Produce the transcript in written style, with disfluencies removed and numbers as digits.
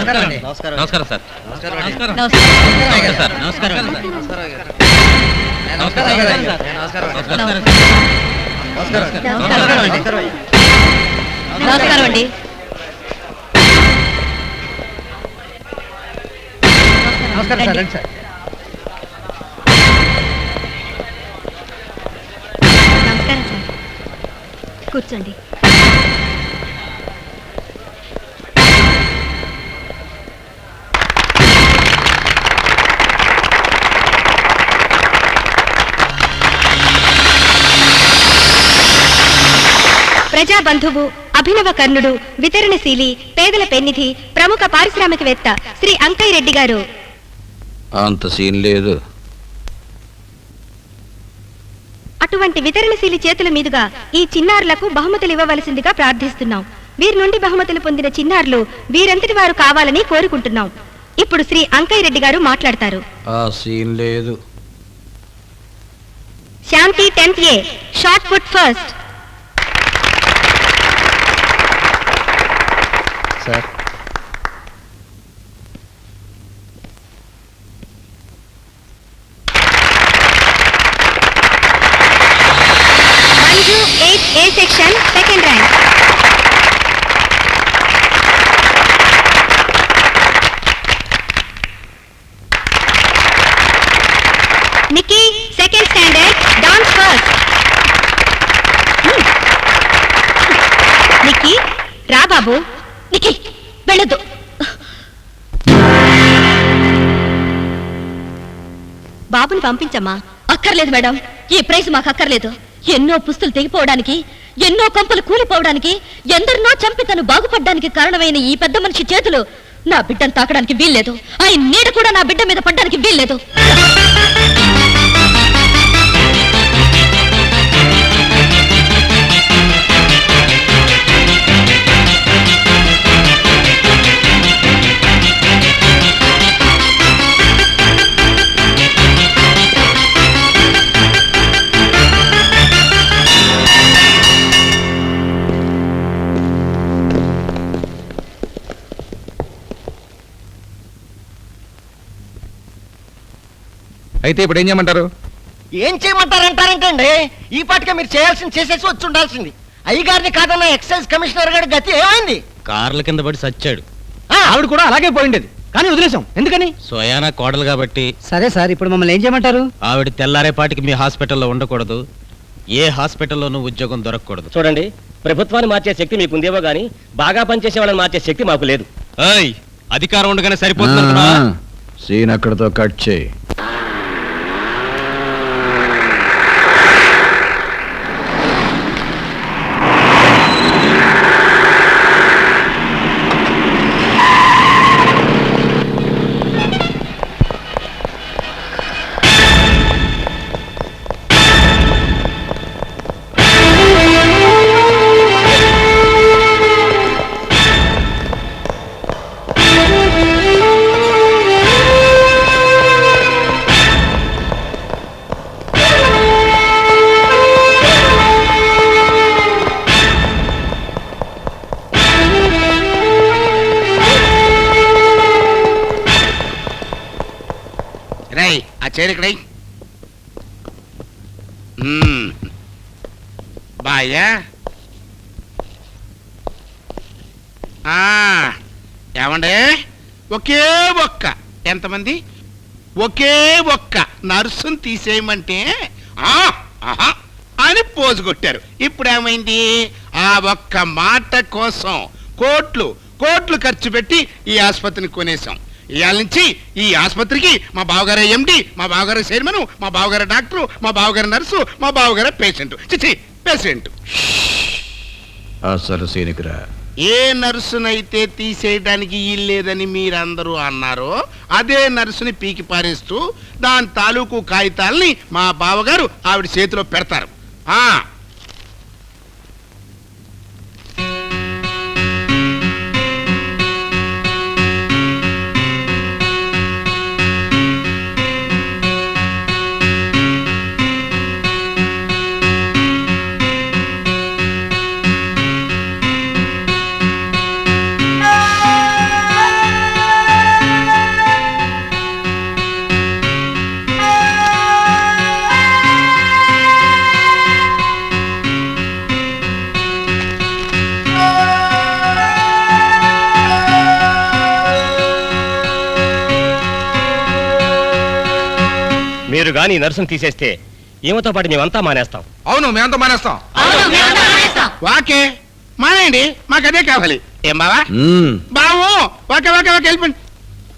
నమస్కారం సార్. నమస్కారం అండి. నమస్కారం సార్. రండి సార్. నమస్కారం సార్. కూర్చోండి. ప్రజాబంధువు, అభినవ కర్ణుడు, వితరణశీలి, పేదల పెన్నిధి, ప్రముఖ పారిశ్రామికవేత్త శ్రీ అంకయ్య రెడ్డి గారు. అంత సీన్ లేదు. అటువంటి వితరణశీలి చేతుల మీదుగా ఈ చిన్నారులకు బహుమతులు ఇవ్వవలసిందిగా ప్రార్థిస్తున్నాం. వీరి నుండి బహుమతులు పొందిన చిన్నారులు వీరంతటి వారు కావాలని కోరుకుంటున్నాం. ఇప్పుడు శ్రీ అంకయ్య రెడ్డి గారు మాట్లాడతారు. ఆ సీన్ లేదు. శాంతి 10th A, short foot first. Sir. Manju 8th A section, second rank. Nikki second standard, dance first. Nikki రా బాబు. నిక్కీ వెళ్ళొద్దు. బాబుని పంపించమ్మా. అక్కర్లేదు మేడం, ఈ ప్రైజ్ మాకు అక్కర్లేదు. ఎన్నో పుస్తులు తెగిపోవడానికి, ఎన్నో కొంపలు కూలిపోవడానికి, ఎందరినో చంపి తను బాగుపడ్డానికి కారణమైన ఈ పెద్ద మనిషి చేతులు నా బిడ్డను తాకడానికి వీల్లేదు. ఆయన నీడ కూడా నా బిడ్డ మీద పడ్డానికి వీల్లేదు. అయితే ఇప్పుడు ఏం చేయమంటారు? ఏం చేయమంటారంటారంటండి? ఈ పాటిగా మీరు చేయాల్సింది చేసేసి వచ్చి ఉండాల్సింది. అయ్యగారిని కాదన్న ఎక్సైజ్ కమిషనర్ గారి గతి ఏమైంది? కార్ల కింద పడి సచ్చాడు. ఆవిడ కూడా అలాగే పోయిండేది, కానీ వదిలేసాం. ఎందుకని? సోయానా కోడలు కాబట్టి. సరే సార్, ఇప్పుడు మమ్మల్ని ఏం చేయమంటారు? ఆవిడ తెల్లారేపాటికి మీ హాస్పిటల్లో ఉండకూడదు. ఏ హాస్పిటల్లోనూ ఉద్యోగం దొరకకూడదు. చూడండి, ప్రభుత్వాన్ని మార్చే శక్తి మీకుందేమో గానీ బాగా పనిచేసే వాళ్ళని మార్చే శక్తి మాకు లేదు. అధికారం ఉండగానే సరిపోతుంది. సీన్ అక్కడతో కట్ చేయి. ఆ చైర్ ఇక్కడ బాయ్యా. ఏమండే, ఒకే ఒక్క ఎంతమంది ఒకే ఒక్క నర్సును తీసేయమంటే ఆహా అని పోజు కొట్టారు. ఇప్పుడు ఏమైంది? ఆ ఒక్క మాట కోసం కోట్లు కోట్లు ఖర్చు పెట్టి ఈ ఆసుపత్రిని కొనేసాం. ఇవాళ నుంచి ఈ ఆసుపత్రికి మా బావగారు ఎండి, మా బావగారు చైర్మన్, మా బావగారు డాక్టరు, మా బావగారు నర్సు, మా బావగారు పేషెంట్. చిచి పేషెంట్. అసలు సీనికిరా. ఏ నర్సునైతే తీసేయడానికి ఇల్లేదని మీరందరూ అన్నారో అదే నర్సుని పీకి పారేస్తూ దాని తాలూకు కాగితాలని మా బావగారు ఆవిడ చేతిలో పెడతారు. మీరు గాని ఈ నర్సును తీసేస్తే ఈమెతో పాటు మేమంతా మానేస్తాం. అవును మేమంతా మానేస్తాం. వాకే మానేయండి, మాకు అదే కావాలి. ఏం బావా? బావు ఓకే ఓకే ఓకే వెళ్ళిపోండి.